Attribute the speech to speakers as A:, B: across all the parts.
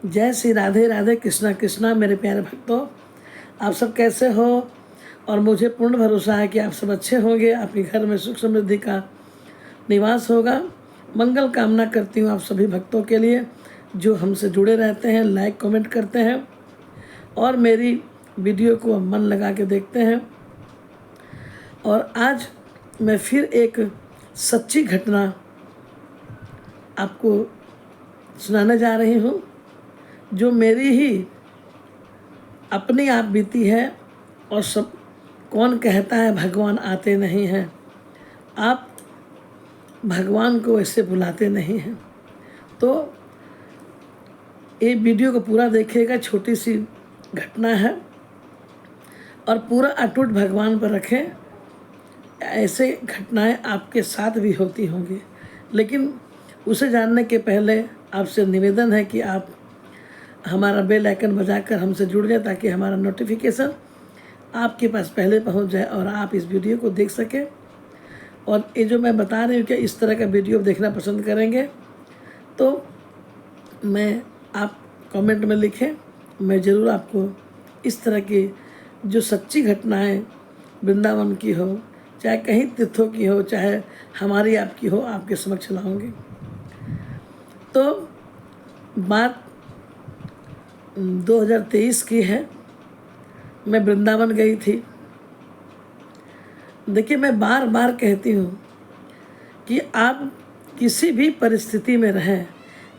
A: जय श्री राधे राधे कृष्णा कृष्णा। मेरे प्यारे भक्तों, आप सब कैसे हो? और मुझे पूर्ण भरोसा है कि आप सब अच्छे होंगे। आपके घर में सुख समृद्धि का निवास होगा। मंगल कामना करती हूँ आप सभी भक्तों के लिए जो हमसे जुड़े रहते हैं, लाइक कमेंट करते हैं और मेरी वीडियो को मन लगा के देखते हैं। और आज मैं फिर एक सच्ची घटना आपको सुनाने जा रही हूँ जो मेरी ही अपनी आप बीती है। और सब कौन कहता है भगवान आते नहीं हैं, आप भगवान को ऐसे बुलाते नहीं हैं। तो ये वीडियो को पूरा देखिएगा। छोटी सी घटना है और पूरा अटूट भगवान पर रखें। ऐसे घटनाएं आपके साथ भी होती होंगी, लेकिन उसे जानने के पहले आपसे निवेदन है कि आप हमारा बेल आइकन बजाकर हमसे जुड़ जाए ताकि हमारा नोटिफिकेशन आपके पास पहले पहुंच जाए और आप इस वीडियो को देख सकें। और ये जो मैं बता रही हूँ कि इस तरह का वीडियो देखना पसंद करेंगे तो आप कमेंट में लिखें। मैं ज़रूर आपको इस तरह की जो सच्ची घटनाएं वृंदावन की हो, चाहे कहीं तीर्थों की हो, चाहे हमारी आपकी हो, आपके समक्ष लाऊंगी। तो बात 2023 की है। मैं वृंदावन गई थी। देखिए, मैं बार बार कहती हूँ कि आप किसी भी परिस्थिति में रहें,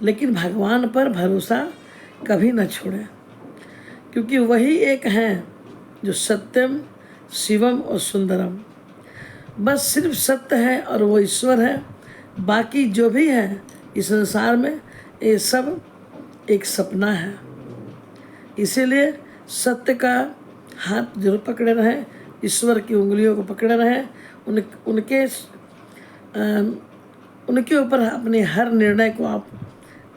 A: लेकिन भगवान पर भरोसा कभी न छोड़ें, क्योंकि वही एक हैं जो सत्यम शिवम और सुंदरम। बस सिर्फ सत्य है और वो ईश्वर है। बाकी जो भी है इस संसार में, ये सब एक सपना है। इसीलिए सत्य का हाथ जरूर पकड़े रहें, ईश्वर की उंगलियों को पकड़े रहें, उनके ऊपर अपने हर निर्णय को आप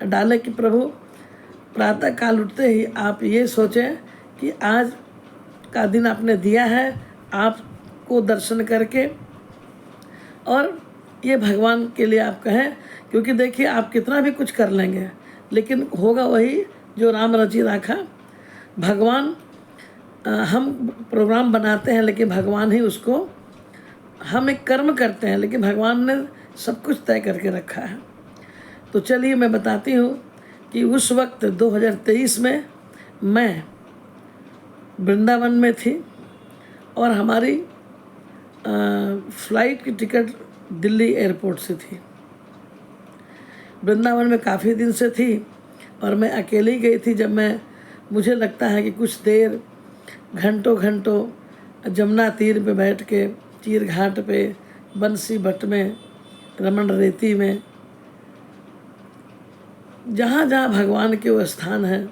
A: डालें कि प्रभु, प्रातः काल उठते ही आप ये सोचें कि आज का दिन आपने दिया है, आपको दर्शन करके, और ये भगवान के लिए आप कहें। क्योंकि देखिए, आप कितना भी कुछ कर लेंगे लेकिन होगा वही जो राम रचि राखा। भगवान, हम प्रोग्राम बनाते हैं लेकिन भगवान ही उसको, हम एक कर्म करते हैं लेकिन भगवान ने सब कुछ तय करके रखा है। तो चलिए मैं बताती हूँ कि उस वक्त 2023 में मैं वृंदावन में थी और हमारी फ़्लाइट की टिकट दिल्ली एयरपोर्ट से थी। वृंदावन में काफ़ी दिन से थी और मैं अकेली गई थी। जब मुझे लगता है कि कुछ देर घंटों जमुना तीर पे बैठ के, तीर घाट पे, बंसी बट में, रमण रेती में, जहाँ जहाँ भगवान के वो स्थान हैं,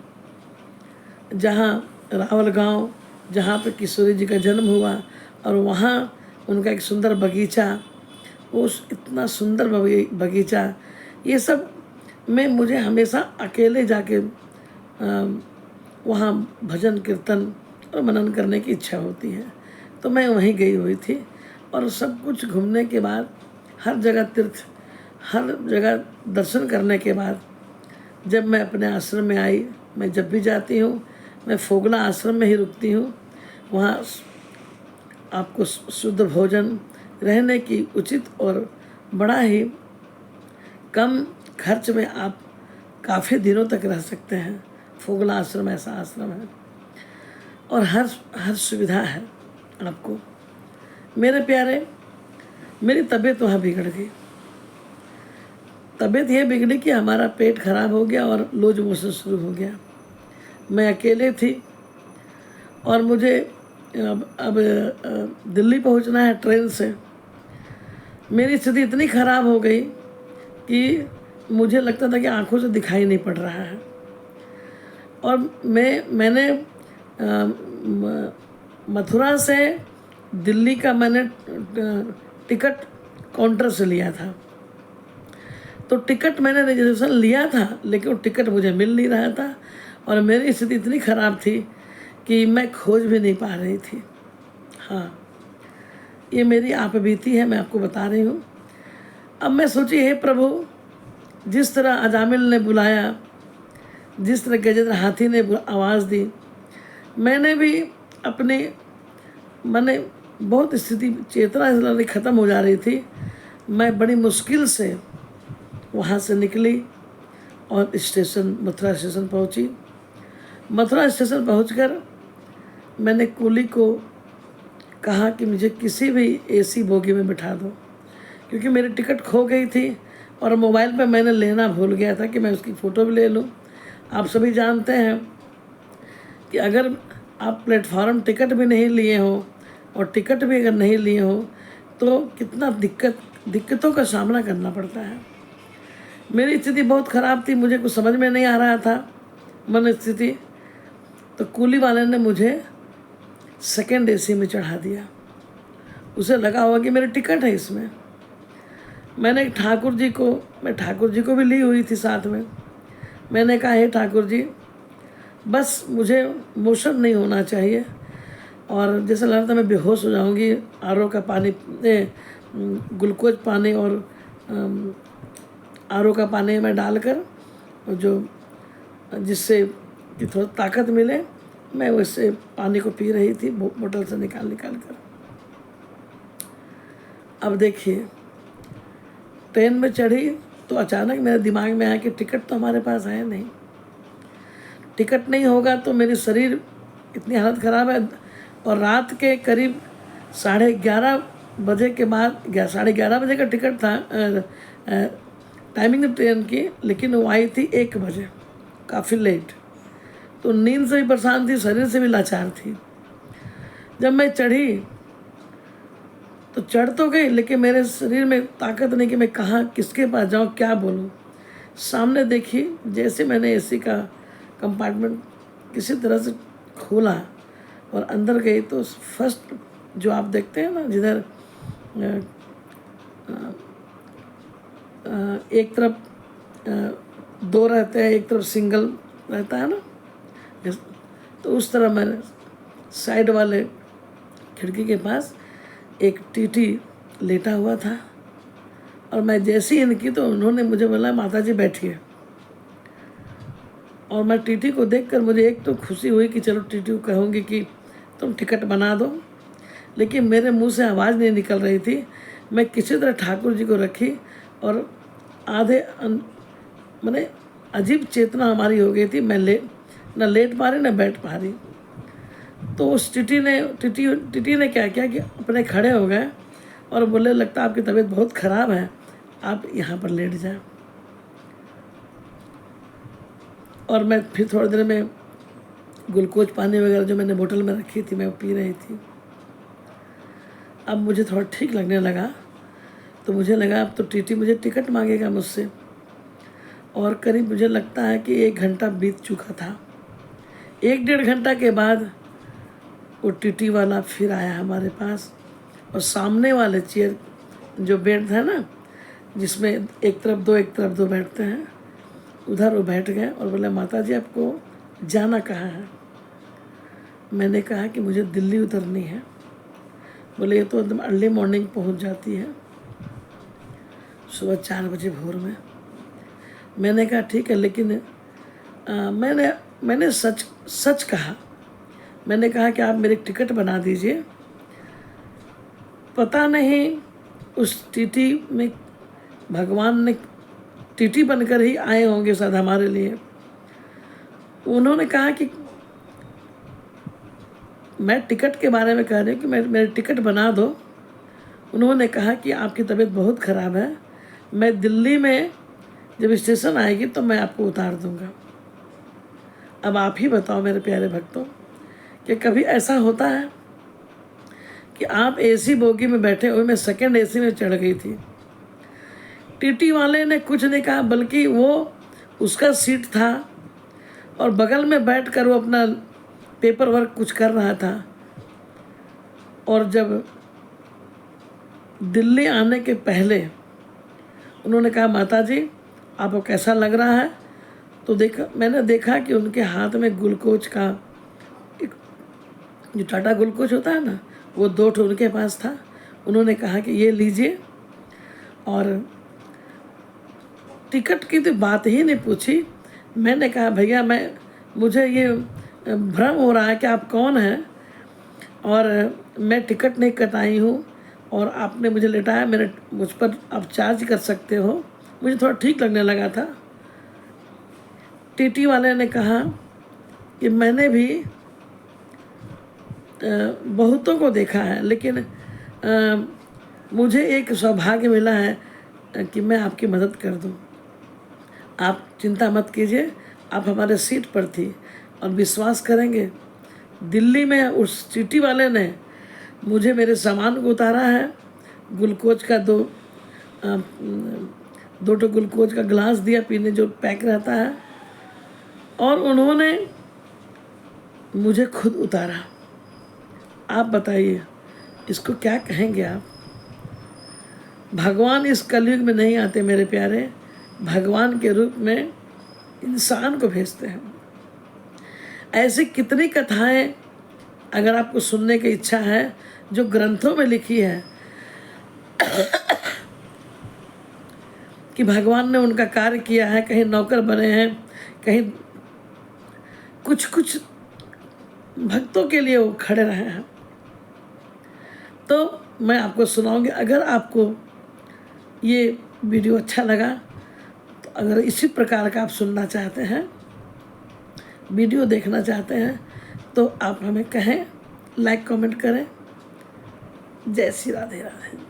A: जहाँ रावल गांव, जहाँ पे किशोरी जी का जन्म हुआ, और वहाँ उनका एक सुंदर बगीचा, उस इतना सुंदर बगीचा, ये सब में मुझे हमेशा अकेले जाके वहाँ भजन कीर्तन और मनन करने की इच्छा होती है। तो मैं वहीं गई हुई थी और सब कुछ घूमने के बाद, हर जगह तीर्थ, हर जगह दर्शन करने के बाद जब मैं अपने आश्रम में आई, मैं जब भी जाती हूँ मैं फोगला आश्रम में ही रुकती हूँ। वहाँ आपको शुद्ध भोजन, रहने की उचित और बड़ा ही कम खर्च में आप काफ़ी दिनों तक रह सकते हैं। फोगला आश्रम ऐसा आश्रम है और हर सुविधा है आपको। मेरे प्यारे, मेरी तबीयत वहाँ बिगड़ गई। तबीयत ये बिगड़ी कि हमारा पेट खराब हो गया और लूज मोशन शुरू हो गया। मैं अकेले थी और मुझे अब दिल्ली पहुंचना है ट्रेन से। मेरी स्थिति इतनी ख़राब हो गई कि मुझे लगता था कि आंखों से दिखाई नहीं पड़ रहा है। और मैंने मथुरा से दिल्ली का मैंने टिकट काउंटर से लिया था। तो टिकट मैंने रिजर्वेशन लिया था लेकिन वो टिकट मुझे मिल नहीं रहा था और मेरी स्थिति इतनी ख़राब थी कि मैं खोज भी नहीं पा रही थी। हाँ, ये मेरी आप बीती है, मैं आपको बता रही हूँ। अब मैं सोची, हे प्रभु, जिस तरह अजामिल ने बुलाया, जिस तरह गजेंद्र हाथी ने आवाज़ दी, मैंने भी अपने मैंने बहुत स्थिति चेतना इसलिए ख़त्म हो जा रही थी। मैं बड़ी मुश्किल से वहाँ से निकली और स्टेशन मथुरा स्टेशन पहुँची। मथुरा स्टेशन पहुँचकर मैंने कूली को कहा कि मुझे किसी भी एसी बोगी में बिठा दो, क्योंकि मेरी टिकट खो गई थी और मोबाइल पे मैंने लेना भूल गया था कि मैं उसकी फ़ोटो भी ले लूँ। आप सभी जानते हैं कि अगर आप प्लेटफॉर्म टिकट भी नहीं लिए हो और टिकट भी अगर नहीं लिए हो तो कितना दिक्कतों का सामना करना पड़ता है। मेरी स्थिति बहुत ख़राब थी, मुझे कुछ समझ में नहीं आ रहा था मन स्थिति। तो कूली वाले ने मुझे सेकेंड एसी में चढ़ा दिया। उसे लगा हुआ कि मेरी टिकट है इसमें। मैंने ठाकुर जी को भी ली हुई थी साथ में। मैंने कहा, हे ठाकुर जी, बस मुझे मोशन नहीं होना चाहिए, और जैसे लग रहा था मैं बेहोश हो जाऊंगी। आरओ का पानी, ग्लूकोज पानी और आरओ का पानी में डालकर जो जिससे कि थोड़ा ताकत मिले, मैं वैसे पानी को पी रही थी बोतल से निकाल कर। अब देखिए, ट्रेन में चढ़ी तो अचानक मेरे दिमाग में आया कि टिकट तो हमारे पास है नहीं। टिकट नहीं होगा तो मेरी शरीर इतनी हालत ख़राब है। और रात के करीब 11:30 बजे के बाद 11:30 बजे का टिकट था टाइमिंग ट्रेन की, लेकिन वो आई थी 1 बजे, काफ़ी लेट। तो नींद से भी परेशान थी, शरीर से भी लाचार थी। जब मैं चढ़ी तो चढ़ तो गई, लेकिन मेरे शरीर में ताकत नहीं कि मैं कहाँ किसके पास जाऊँ, क्या बोलूँ। सामने देखी, जैसे मैंने एसी का कंपार्टमेंट किसी तरह से खोला और अंदर गई तो फर्स्ट जो आप देखते हैं ना, जिधर एक तरफ 2 रहते हैं, एक तरफ सिंगल रहता है ना, तो उस तरह मैंने साइड वाले खिड़की के पास एक टीटी लेटा हुआ था। और मैं जैसे ही इनकी तो उन्होंने मुझे बोला, माता जी बैठिए। और मैं टीटी को देखकर मुझे एक तो खुशी हुई कि चलो टीटी को कहूँगी कि तुम टिकट बना दो, लेकिन मेरे मुंह से आवाज़ नहीं निकल रही थी। मैं किसी तरह ठाकुर जी को रखी और आधे मैंने अजीब चेतना हमारी हो गई थी। मैं न लेट पा रही न बैठ पा रही। तो उस टीटी ने क्या किया कि अपने खड़े हो गए और बोले, लगता है आपकी तबीयत बहुत ख़राब है, आप यहाँ पर लेट जाएं। और मैं फिर थोड़ी देर में ग्लूकोज पानी वगैरह जो मैंने बोतल में रखी थी मैं वो पी रही थी। अब मुझे थोड़ा ठीक लगने लगा, तो मुझे लगा अब तो टीटी मुझे टिकट मांगेगा मुझसे। और करीब मुझे लगता है कि 1 घंटा बीत चुका था। 1-1.5 घंटा के बाद वो टीटी वाला फिर आया हमारे पास, और सामने वाले चेयर जो बेड था ना, जिसमें एक तरफ दो बैठते हैं, उधर वो बैठ गए और बोले, माता जी आपको जाना कहाँ है। मैंने कहा कि मुझे दिल्ली उतरनी है। बोले, ये तो एकदम अर्ली मॉर्निंग पहुंच जाती है, सुबह 4 बजे भोर में। मैंने कहा ठीक है, लेकिन मैंने सच कहा। मैंने कहा कि आप मेरी टिकट बना दीजिए। पता नहीं उस टीटी में भगवान ने टीटी बनकर ही आए होंगे शायद हमारे लिए। उन्होंने कहा कि मैं टिकट के बारे में कह रही हूँ कि मेरी टिकट बना दो। उन्होंने कहा कि आपकी तबीयत बहुत ख़राब है, मैं दिल्ली में जब स्टेशन आएगी तो मैं आपको उतार दूँगा। अब आप ही बताओ मेरे प्यारे भक्तों कि कभी ऐसा होता है कि आप एसी बोगी में बैठे हुए, मैं सेकंड एसी में चढ़ गई थी। टीटी वाले ने कुछ नहीं कहा, बल्कि वो उसका सीट था और बगल में बैठकर वो अपना पेपर वर्क कुछ कर रहा था। और जब दिल्ली आने के पहले उन्होंने कहा, माता जी आपको कैसा लग रहा है, तो मैंने देखा कि उनके हाथ में ग्लूकोज का एक जो टाटा ग्लूकोज होता है ना, वो 2 ठो उनके पास था। उन्होंने कहा कि ये लीजिए, और टिकट की तो बात ही नहीं पूछी, मैंने कहा भैया मुझे ये भ्रम हो रहा है कि आप कौन हैं, और मैं टिकट नहीं कटाई हूँ और आपने मुझे लेटाया, मुझ पर आप चार्ज कर सकते हो। मुझे थोड़ा ठीक लगने लगा था। टीटी वाले ने कहा कि मैंने भी बहुतों को देखा है, लेकिन मुझे एक सौभाग्य मिला है कि मैं आपकी मदद कर दूं। आप चिंता मत कीजिए, आप हमारे सीट पर थी। और विश्वास करेंगे, दिल्ली में उस टीटी वाले ने मुझे मेरे सामान को उतारा है। ग्लूकोज का दो ग्लूकोज का गिलास दिया पीने, जो पैक रहता है, और उन्होंने मुझे खुद उतारा। आप बताइए इसको क्या कहेंगे आप? भगवान इस कलयुग में नहीं आते मेरे प्यारे, भगवान के रूप में इंसान को भेजते हैं। ऐसी कितनी कथाएं अगर आपको सुनने की इच्छा है जो ग्रंथों में लिखी है कि भगवान ने उनका कार्य किया है, कहीं नौकर बने हैं, कहीं कुछ भक्तों के लिए वो खड़े रहे हैं। तो मैं आपको सुनाऊंगी। अगर आपको ये वीडियो अच्छा लगा तो अगर इसी प्रकार का आप सुनना चाहते हैं, वीडियो देखना चाहते हैं, तो आप हमें कहें, लाइक कमेंट करें। जय श्री राधे राधे।